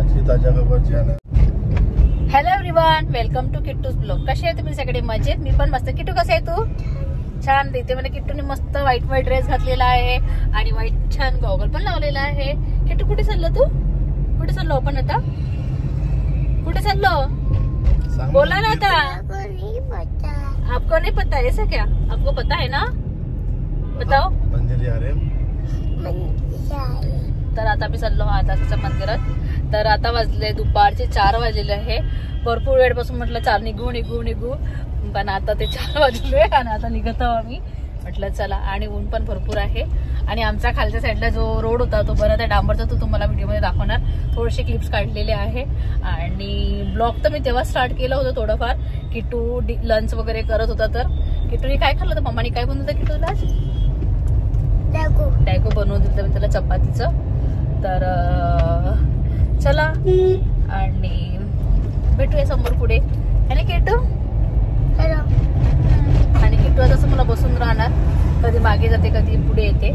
ताजी ताज्या खबर channel. Hello everyone, welcome to Kittu's blog. कसे आहे तुम्ही सगळे? मजेत? मी पण मस्त. किट्टू कसं आहे तू? छान. इथे म्हणजे किट्टूने मस्त व्हाईट ड्रेस घातलेला आहे आणि व्हाईट छान गॉगल पण लावलेला आहे. किट्टू कुठे चाललो तू? कुठे चाललो आपण आता? कुठे चाललो? बोला ना आता. आपको नहीं पता ऐसा क्या? आपको पता है ना? बताओ. मंदिर आ रहे. तर आता मी चाललो आताच्या मंदिरात. तर आता वाजले दुपारचे 4 वाजलेले आहे. भरपूर वेळपासून म्हटलं निघू पण आता ते 4 वाजले आणि आता निघत आहोत आम्ही. म्हटलं चला. आणि ऊन पण भरपूर आहे आणि आमचा खालच्या साईडला जो रोड होता तो बरं त्या डांबरचा तो तुम्हाला व्हिडिओमध्ये दाखवणार. थोडेसे क्लिप्स काढलेले आहे आणि ब्लॉग तर मी तेव्हा स्टार्ट केलं होतं थोडंफार. किट्टू लंच वगैरे करत होता. तर किट्टूने काय खाल्लं होतं? मम्माने काय बनवलं किट्टूला? टॅको बनवून दिलं त्याला चपातीचं. तर चला आणि भेटूया समोर पुढे. आणि किट्टू आणि किट्टू असं मला बसून राहणार. कधी मागे जाते कधी पुढे येते.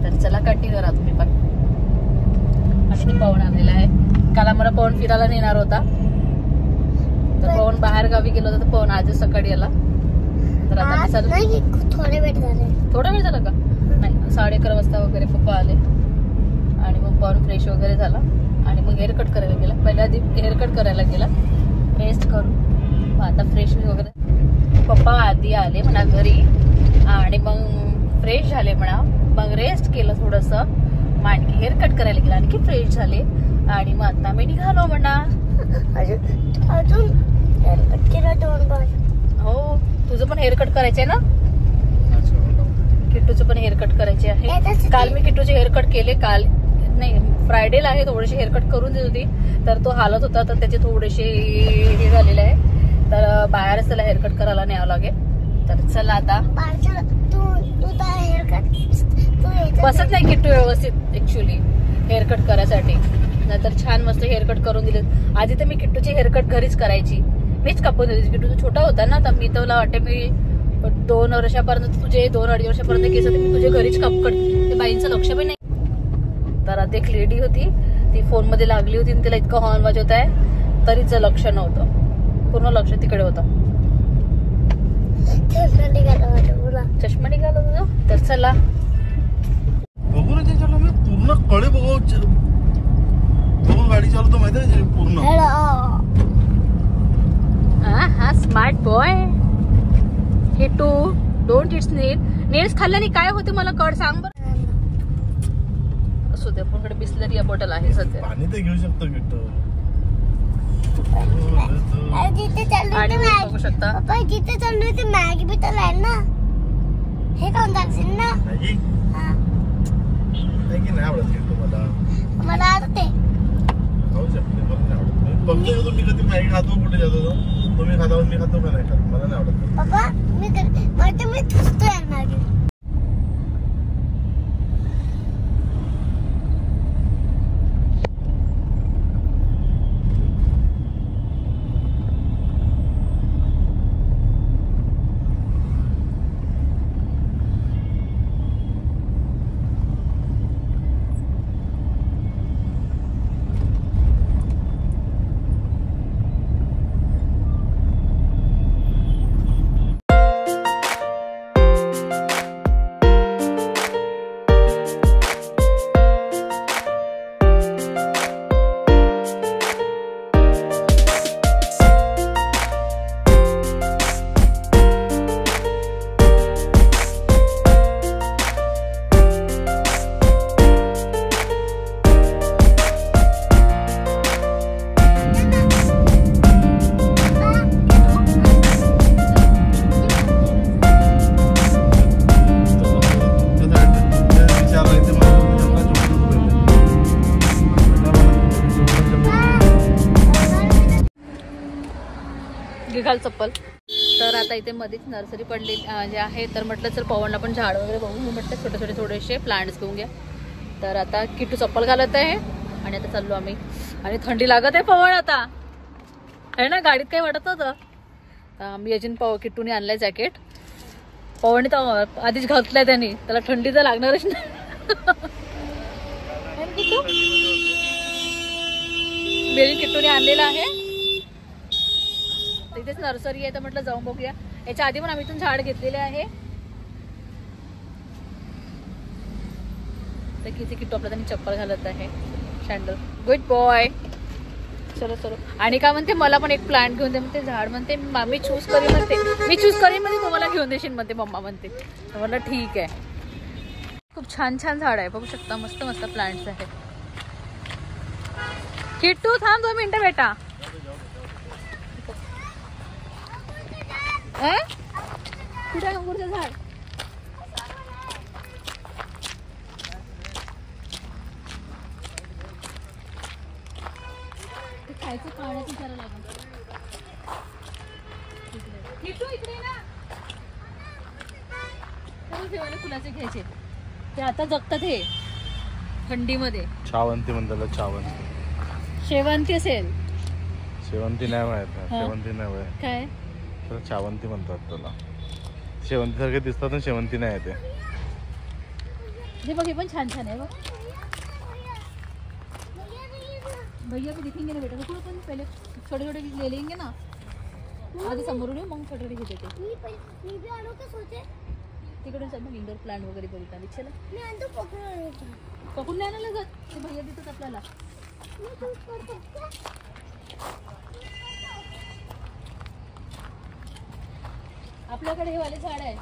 तर चला कंटिन्यू करा तुम्ही पण. आणि ती पवन आलेला आहे. काल आम्हाला पवन फिरायला नेणार होता. तर पवन बाहेर गावी गेलो होता. तर पवन आजच सकाळी आला. तर आता थोडा वेळ झाला का? नाही, 11:30 वाजता वगैरे पप्पा आले आणि मग पवन फ्रेश वगैरे झाला आणि मग हेअरकट करायला गेला. पहिल्या आधी हेअरकट करायला गेला रेस्ट करून. मग आता फ्रेश वगैरे पप्पा आधी आले म्हणा घरी आणि मग फ्रेश झाले म्हणा. मग रेस्ट केलं थोडंसं. मग आणखी हेअरकट करायला गेला, आणखी फ्रेश झाले आणि मग आता मी निघालो म्हणा. हो, तुझं पण हेअरकट करायचंय ना? किट्टूचं पण हेअरकट करायचे आहे. काल मी किट्टूचे हेअरकट केले. काल नाही, फ्रायडेला आहे. थोडेसे हेअरकट करून देत होती तर तो हालत होता तर त्याचे थोडेसे हे झालेले आहे. तर बाहेरच त्याला हेअरकट करायला न्यावं लागेल. तर चला आता. बसत नाही किट्टू व्यवस्थित ऍक्च्युली हेअरकट करायसाठी. नाहीतर छान मस्त हेअरकट करून दिले. आधी तर मी किट्टूची हेअरकट घरीच करायची. मीच कापून देते. किट्टू छोटा होता ना तर मी तुला वाटते मी 2 वर्षापर्यंत तुझे 2-2.5 वर्षापर्यंत केस मी तुझे घरीच कापकट. ते बाईंचं लक्ष पण नाही. तर आता एक लेडी होती ती फोन मध्ये लागली होती आणि तिला इतकं हॉर्न वाजवत आहे तरीच लक्ष नव्हतं. पूर्ण लक्ष तिकडे होतं. चष्मा निघाला तुझा. तर चला बघू ना त्याच्याला मी पूर्ण कडे बघू गाडी चालवतो माहिती आहे पूर्ण. हा smart boy. Kittu don't it's nails खाल्ल्याने काय होते मला कळ सांग बरं. असू दे, आपल्याकडे बिस्लरी या बॉटल आहे सध्या. पाणी तर घेऊ शकतो किट्टू. आणि बघू शकता जिथे चाललोय ते मॅगी बी तर आहे ना. हे खाऊन जाशील ना? मॅगी नाही आवडत किट्टू मला आवडते. खाऊ शकते मला नाही आवडत. बघतो तुम्ही कधी मॅगी खातो कुठे जातो तुम्ही खाता मी खातो का नाही खात मला नाही आवडत. पप्पा मी खातोय मॅगी. घाल चप्पल. तर आता इथे मध्येच नर्सरी पडली जे आहे. तर म्हटलं चल पवनला पण झाड वगैरे बघून म्हटलं छोटे थोडेसे प्लांट्स घेऊन घ्या. तर आता किट्टू चप्पल घालत आहे आणि आता चाललो आम्ही. आणि थंडी लागत आहे पवन आता आहे ना. गाडीत काही वाटत नव्हतं. मी अजून किट्टूने आणलाय जॅकेट. पवनने तर आधीच घातलाय त्यांनी. त्याला थंडी तर लागणारच नाही. बेळी किट्टूने आणलेला आहे. इथेच नर्सरी आहे तर म्हटलं जाऊन बघूया. याच्या आधी पण आम्ही इथून झाड घेतलेले आहे. तर किती किट्टू आपला त्यांनी चप्पल घालत आहे. सँडल. Good boy. चलो चलो. आणि काय म्हणते मला पण एक प्लांट घेऊन दे म्हणते. झाड म्हणते मी चूज करीन म्हणते. मी चूज करीन म्हणजे तुम्हाला घेऊन देशील म्हणते मम्मा म्हणते. म्हटलं ठीक आहे. खूप छान छान झाड आहे बघू शकता. मस्त मस्त प्लांट्स आहेत. किट्टू थांब 2 मिनिटं बेटा. कुठे आहे अंगूरचं झाड? खायचं पाण्यात विचारायला लागेल. इकडे ना ठेवायला फुलाचे घ्यायचे. ते आता जगतात हे थंडीमध्ये. चावंती म्हणतात. चावंती. शेवंती असेल. शेवंती नाही माहित. शेवंती नाही माहित. काय चावंती म्हणतात त्याला. शेवंती सारखे दिसतात पण शेवंती नाही येते. हे बघ हे पण छान छान आहे बघ. भैया भी दिखेंगे ना बेटा. रुको अपन पहले छोटे छोटे ले लेंगे ना. आधी समोरून येऊ मग छोटे छोटे घेते. तिकडून सर मग इंडोर प्लांट वगैरे बघितला. विचारला पकडून नाही आणायला जात. ते भैया देतात आपल्याला. आपल्याकडे हे वाले झाड आहे.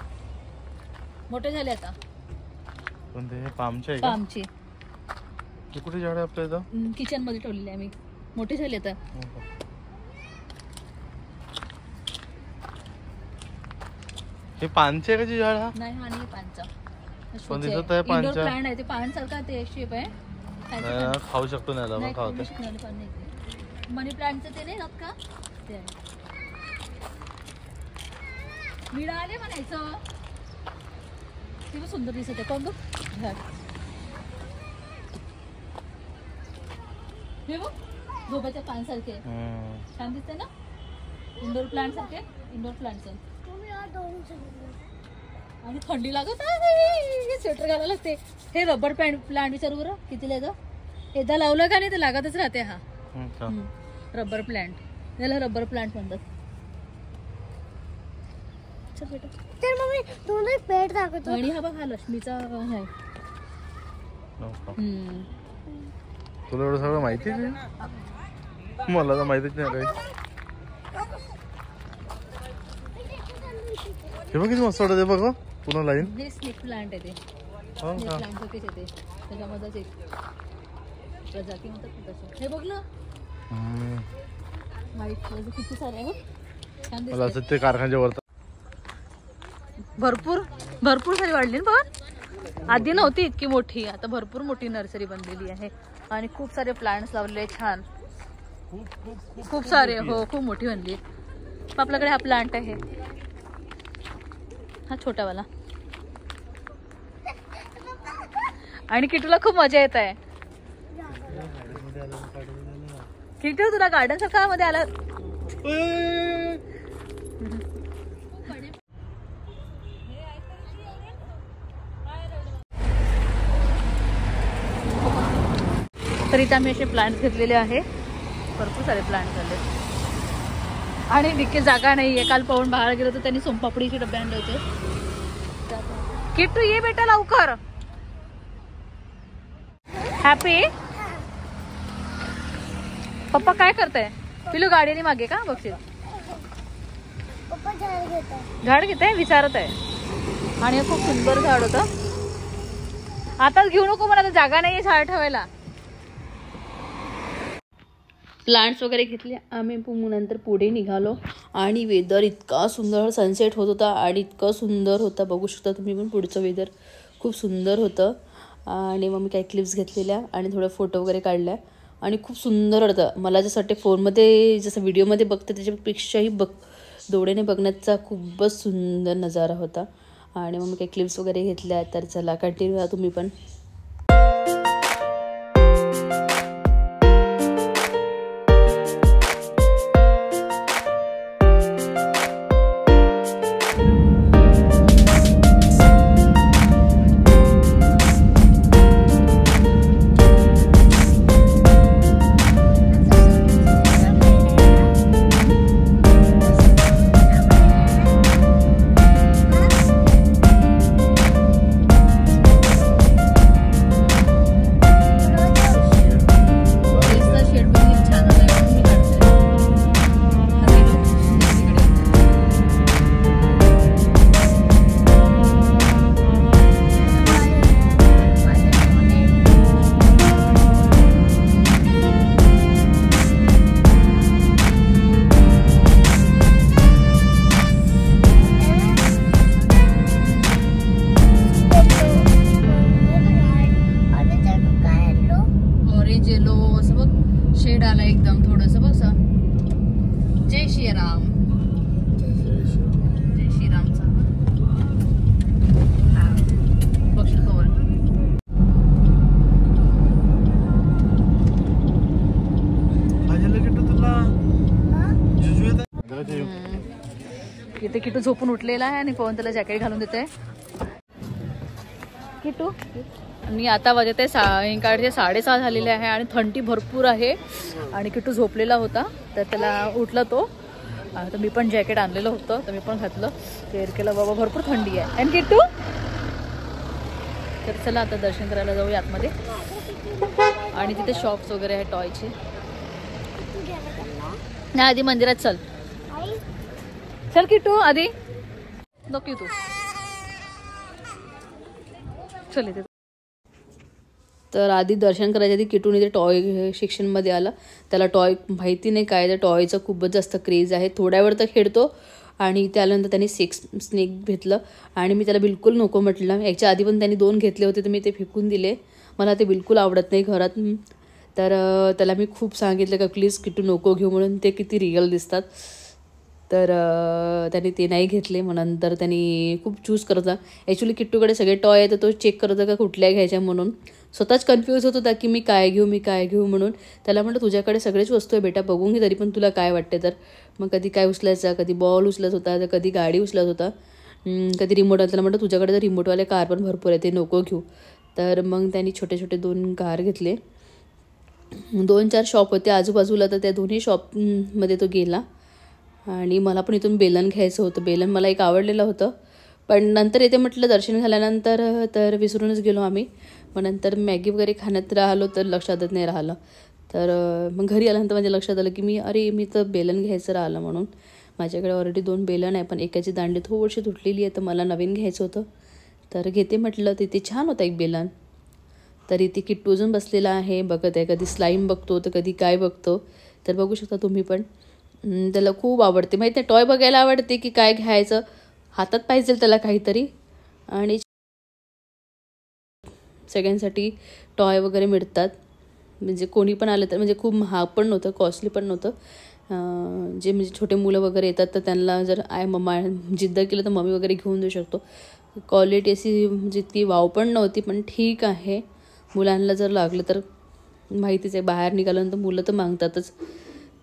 मोठे झाले आता. कोणते? पामचे आहे का? पामचे. हे कुठे झाड आहे आपल्या इथं? किचन मध्ये ठेवलेले आम्ही. मोठे झाले आता. हे पानचे का झाड? हा नाही हा नाही पानचा. पण दिसत आहे पानचा. इंडोर प्लांट आहे ते. पान सारखा ते शेप आहे. खाऊ शकतो नाही आपण खावतो. मनी प्लांटचं ते नाही राहत का ते आहे. विडा आले म्हणायचं. ते पण सुंदर दिसत आहे. कोण बघ झाड. हे बघ झोपाच्या पानसारखे छान दिसते ना. इंडोर प्लांट सारखे. इंडोर प्लांट आणि थंडी लागत आहे. स्वेटर घालायला लागते. हे रबर प्लांट विचारू बरं कितीला येतं. एकदा लावलं का नाही ते लागतच राहते. हा रबर प्लांट. याला रबर प्लांट म्हणतात. पेट दाखवतो. आणि हा बघ हा लक्ष्मीचा आहे. तुला एवढं सगळं माहिती आहे? मला तर माहितीच नाही काही. हे बघ किती मस्त वाटत. बघ पुन्हा लाईन. हे स्नेक प्लांट आहे ते. प्लांट होतेच येते त्याच्यामध्येच एक प्रजाती म्हणतात. हे बघ ना व्हाईट किती सारे आहे. छान मला असं ते कारखान्याच्या वर भरपूर सारी वाढली ना. पण आधी नव्हती इतकी मोठी. आता भरपूर मोठी नर्सरी बनलेली आहे. आणि खूप सारे प्लांट्स लावलेले छान. खूप सारे. हो खूप मोठी बनली. आपल्याकडे हा प्लांट आहे. हा छोटावाला. आणि किटूला खूप मजा येत आहे. किटू तुला गार्डन सारखा मध्ये आला. तर इथे आम्ही असे प्लांट घेतलेले आहे. भरपूर सारे प्लांट झाले. आणि निके जागा नाहीये. काल पाहून बाहेर गेलो तर त्यांनी सोनपापडीचे डबे आणले होते. किट्टू ये बेटा लवकर. हॅपी. पप्पा काय करताय? पिलू गाडीने मागे का बघशील. झाड घेत आहे विचारत आहे. आणि खूप सुंदर झाड होतं. आताच घेऊ नको मला. जागा नाहीये झाड ठेवायला. प्लांट्स वगैरे घेतले आम्ही. नंतर पुढे निघालो. आणि वेदर इतका सुंदर. सनसेट होत होता आणि इतकं सुंदर होता. बघू शकता तुम्ही पण पुढचं वेदर खूप सुंदर होतं. आणि मग मी काही क्लिप्स घेतलेल्या आणि थोडे फोटो वगैरे काढल्या. आणि खूप सुंदर होतं. मला जसं वाटते फोनमध्ये जसं व्हिडिओमध्ये बघते त्याच्यापेक्षाही डोळ्याने बघण्याचा खूपच सुंदर नजारा होता. आणि मग मी काही क्लिप्स वगैरे घेतल्या. तर चला कंटिन्यू व्हा तुम्ही पण. आला एकदम थोडस बस. जय श्रीराम. जय श्रीरामचा बघशील पवन. इथे किटू झोपून उठलेला आहे आणि पवन त्याला जॅकेट घालून देते. किटू आणि आता वाजते सायंकाळचे 6:30 झालेले आहे आणि थंडी भरपूर आहे आणि किटू झोपलेला होता तर त्याला उठला तो. तर मी पण जॅकेट आणलेलं होतं तर मी पण घातलं. केअर केलं बाबा भरपूर थंडी आहे. आणि किटू तर चला आता दर्शन करायला जाऊया आतमध्ये. आणि तिथे शॉप्स वगैरे आहे टॉयचे. नाही आधी मंदिरात चल. चल किटू आधी नको तू चल इथे. तर आधी दर्शन करायच्या आधी किटून इथे टॉय सेक्शनमध्ये आला. त्याला टॉय माहिती नाही काय, त्या टॉयचा खूपच जास्त क्रेज आहे. थोड्या वेळ तर खेळतो आणि त्यानंतर त्याने स्नेक घेतलं आणि मी त्याला बिलकुल नको म्हटलं. याच्या आधी पण त्यांनी 2 घेतले होते तर मी ते फेकून दिले. मला ते बिलकुल आवडत नाही घरात. तर त्याला मी खूप सांगितलं का प्लीज किटू नको घेऊ म्हणून. ते किती रिअल दिसतात. तर त्याने ते नाही घेतले. मग नंतर त्यांनी खूप चूज करत होता. ॲक्च्युली किट्टूकडे सगळे टॉय आहे तर तो चेक करत होता का कुठल्या घ्यायच्या म्हणून. स्वतःच कन्फ्यूज होत होता की मी काय घेऊ म्हणून. त्याला म्हटलं तुझ्याकडे सगळेच वस्तू आहे बेटा बघून घे तरी पण तुला काय वाटते तर. मग कधी काय उचलायचा, कधी बॉल उचलत होता तर कधी गाडी उचलत होता, कधी रिमोट. त्याला म्हटलं तुझ्याकडे तर रिमोटवाले कार पण भरपूर आहे ते नको घेऊ. तर मग त्यांनी छोटे छोटे 2 कार घेतले. 2-4 शॉप होते आजूबाजूला तर त्या दोन्ही शॉपमध्ये तो गेला. आणि मला पण इथून बेलन घ्यायचं होतं. बेलन मला एक आवडलेलं होतं पण नंतर येते म्हटलं दर्शन झाल्यानंतर तर विसरूनच गेलो आम्ही. मग नंतर मॅगी वगैरे खाण्यात राहिलो तर लक्षातच नाही राहिलं. तर मग घरी आल्यानंतर माझ्या लक्षात आलं की मी तर बेलन घ्यायचं राहिलं म्हणून. माझ्याकडे ऑलरेडी 2 बेलन आहे पण एकाची दांडी थोडीशी तुटलेली आहे तर मला नवीन घ्यायचं होतं. तर घेते म्हटलं तिथे छान होतं एक बेलन. तर इथे किट्टू अजून बसलेला आहे बघत आहे. कधी स्लाईम बघतो तर कधी काय बघतो. तर बघू शकता तुम्ही पण. त्याला खूप आवडते माहिती आहे टॉय बघायला आवडते की काय घ्यायचं हातात पाहिजे त्याला काहीतरी. आणि सगळ्यांसाठी टॉय वगैरे मिळतात. म्हणजे कोणी पण आलं तर म्हणजे खूप महाग पण नव्हतं कॉस्टली पण नव्हतं. जे म्हणजे छोटे मुलं वगैरे येतात तर त्यांना जर मम्मा जिद्द केलं तर मम्मी वगैरे घेऊन देऊ शकतो. क्वालिटी अशी म्हणजे इतकी वाव पण नव्हती पण ठीक आहे. मुलांना जर लागलं तर माहितीच आहे बाहेर निघाल्यानंतर मुलं तर मागतातच.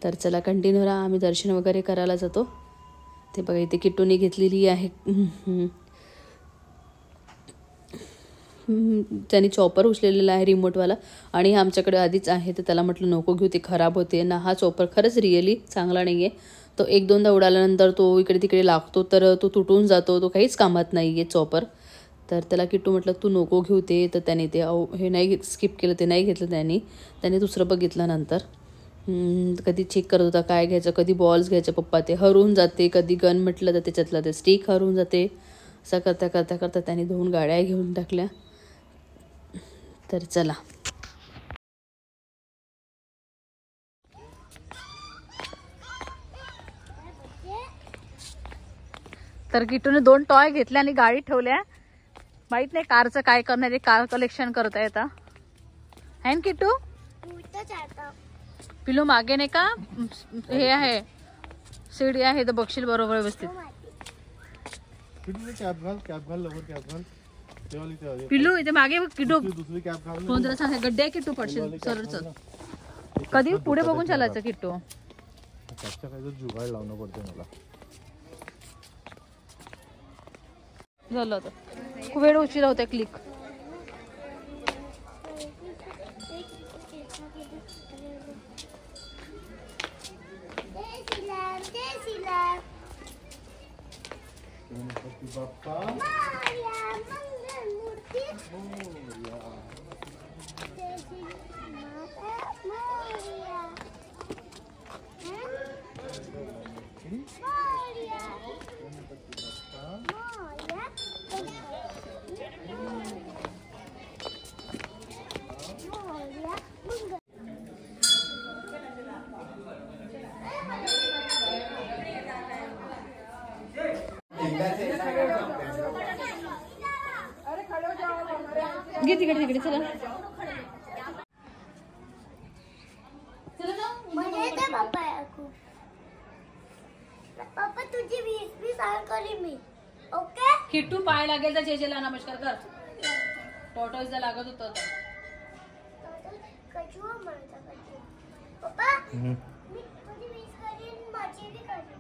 तर चला कंटिन्यू राहा. आम्ही दर्शन वगैरे करायला जातो. ते बघा इथे किट्टूने घेतलेली आहे. त्यांनी चॉपर उचलेलेला आहे रिमोटवाला आणि आमच्याकडे आधीच आहे तर त्याला म्हटलं नको घेऊ ते खराब होते ना. हा चॉपर खरंच रिअली चांगला नाही आहे. तो 1-2दा उडाल्यानंतर तो इकडे तिकडे लागतो तर तो तुटून जातो. तो काहीच कामात नाही आहे चॉपर. तर त्याला किट्टू म्हटलं तू नको घेऊ ते. तर त्याने ते हे नाही स्किप केलं ते नाही घेतलं. त्याने दुसरं बघितलं नंतर. कधी चेक करत होता काय घ्यायचं. कधी बॉल्स घ्यायचं पप्पा ते हरवून जाते. कधी गन म्हटलं तर त्याच्यातलं ते स्टिक हरवून जाते. असं करता त्याने 2 गाड्या घेऊन टाकल्या. तर चला तर किट्टूने 2 टॉय घेतले आणि गाडी ठेवल्या. माहित नाही कारचं काय करणार आहे. कार कलेक्शन करत आहे आता है ना किट्टू. पिलू मागे नाही का हे आहे सीडी आहे तर बघशील बरोबर व्यवस्थित. पिलू इथे मागे किटू फोन जरा सांग गड्डे आहे किट्टू पडशील सरच. कधी पुढे बघून चालायचं किट्टू. जुगाड लावणं पडते मला. झालं होतं खूप वेळ उशिरा होता क्लिक. घे तिकडे चला चला ना. तुझी 20 साल करी मी. ओके किट्टू पाय लागेल तर जेजेला नमस्कार कर. टॉटॉइजला लागत होतं तर. कचू म्हणता कचू. पप्पा मी तुझी 20 करीन माझी बी करीन.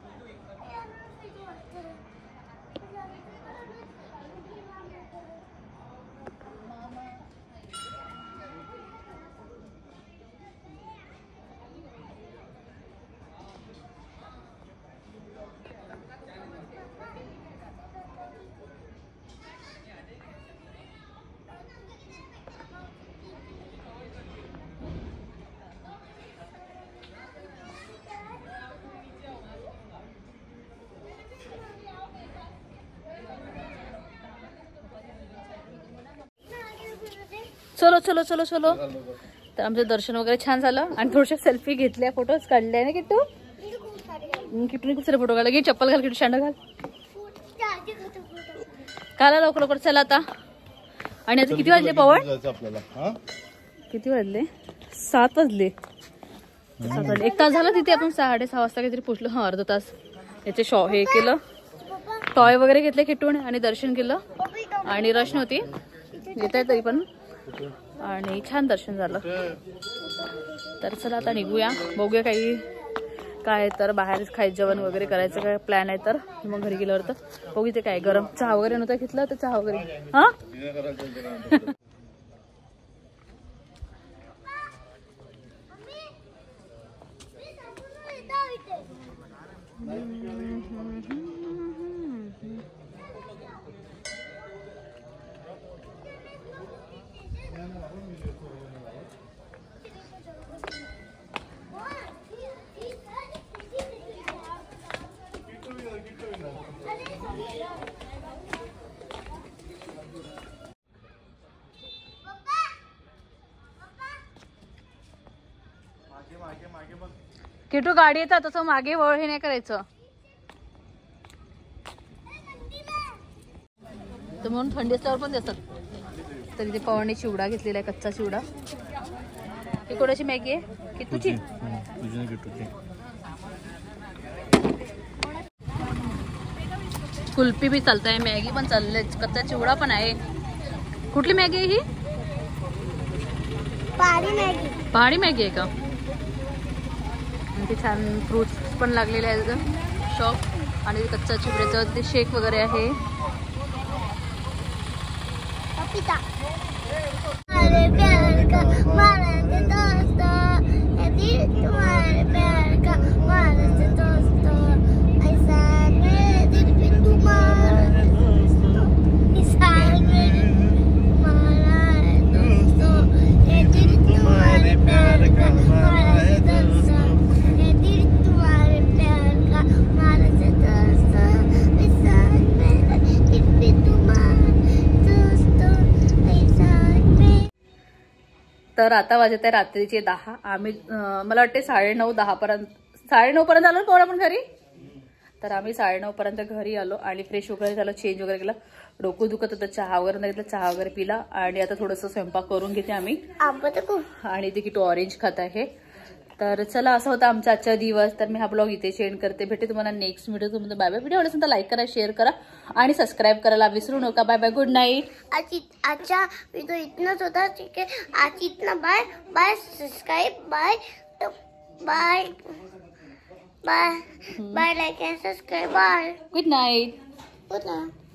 चलो चलो चलो चलो. तर आमचं दर्शन वगैरे छान झालं आणि थोडेसे सेल्फी घेतल्या, फोटोज काढले ना किट्टू. किट्टूने खूप सारे फोटो काढले. घे चप्पल घाल किट्टू, शँडल घाल. काला लवकर लवकर चला आता. आणि आता किती वाजले पवन? किती वाजले? 7 वाजले. 1 तास झाला तिथे. आपण 6:30 वाजता काहीतरी पोहोचलो. हा अर्धा तास. याचे हे केलं, टॉय वगैरे घेतले किट्टूने आणि दर्शन केलं. आणि रश नव्हती, येत आहे तरी पण, आणि छान दर्शन झालं. तर चला आता निघूया. बघूया काही काय तर बाहेर खायचं जेवण वगैरे करायचं काय प्लॅन आहे तर मग घरी गेल्यावर तर बघू. ते काय गरम चहा वगैरे नव्हता घेतला तर चहा वगैरे. हा किटू गाडी येतात तसं मागे वळ हे नाही करायचं. तर म्हणून थंडी असल्यावर पण देतात. तर इथे पवनने चिवडा घेतलेला आहे, कच्चा चिवडा. ही कोणाची मॅगी आहे? किट्टूची. कुल्फी भी चालत आहे, मॅगी पण चालले, कच्चा चिवडा पण आहे. कुठली मॅगी आहे ही? पहाडी मॅगी आहे का? ते छान फ्रुट्स पण लागलेले आहेत शॉप. आणि कच्चा चिवड्याचं ते शेक वगैरे आहे. तर आता वाजत आहे रात्रीचे 10. आम्ही मला वाटते 9:30-10 पर्यंत 9:30 पर्यंत आलो कोण आपण घरी. तर आम्ही 9:30 पर्यंत घरी आलो आणि फ्रेश वगैरे झालं, चेंज वगैरे केलं. डोकं दुखत होतं, चहा वगैरे नाही घेतला, चहा वगैरे पिला. आणि आता थोडंसं स्वयंपाक करून घेते आम्ही. आणि ते किटू ऑरेंज खात आहे. तर चला असा होता आमचा आजचा दिवस. तर मी हा ब्लॉग इथे सेंड करते. भेटे तुम्हाला नेक्स्ट व्हिडिओ. तुम्हाला बाय बाय. व्हिडिओ आवडला तर लाईक करा, शेअर करा आणि सबस्क्राईब करायला विसरू नका. Bye bye, good night. आजचा व्हिडिओ इतनाच होता. ठीक आहे, आज इतना. Bye bye, subscribe, bye bye bye bye, like and subscribe, bye, good night. Good night.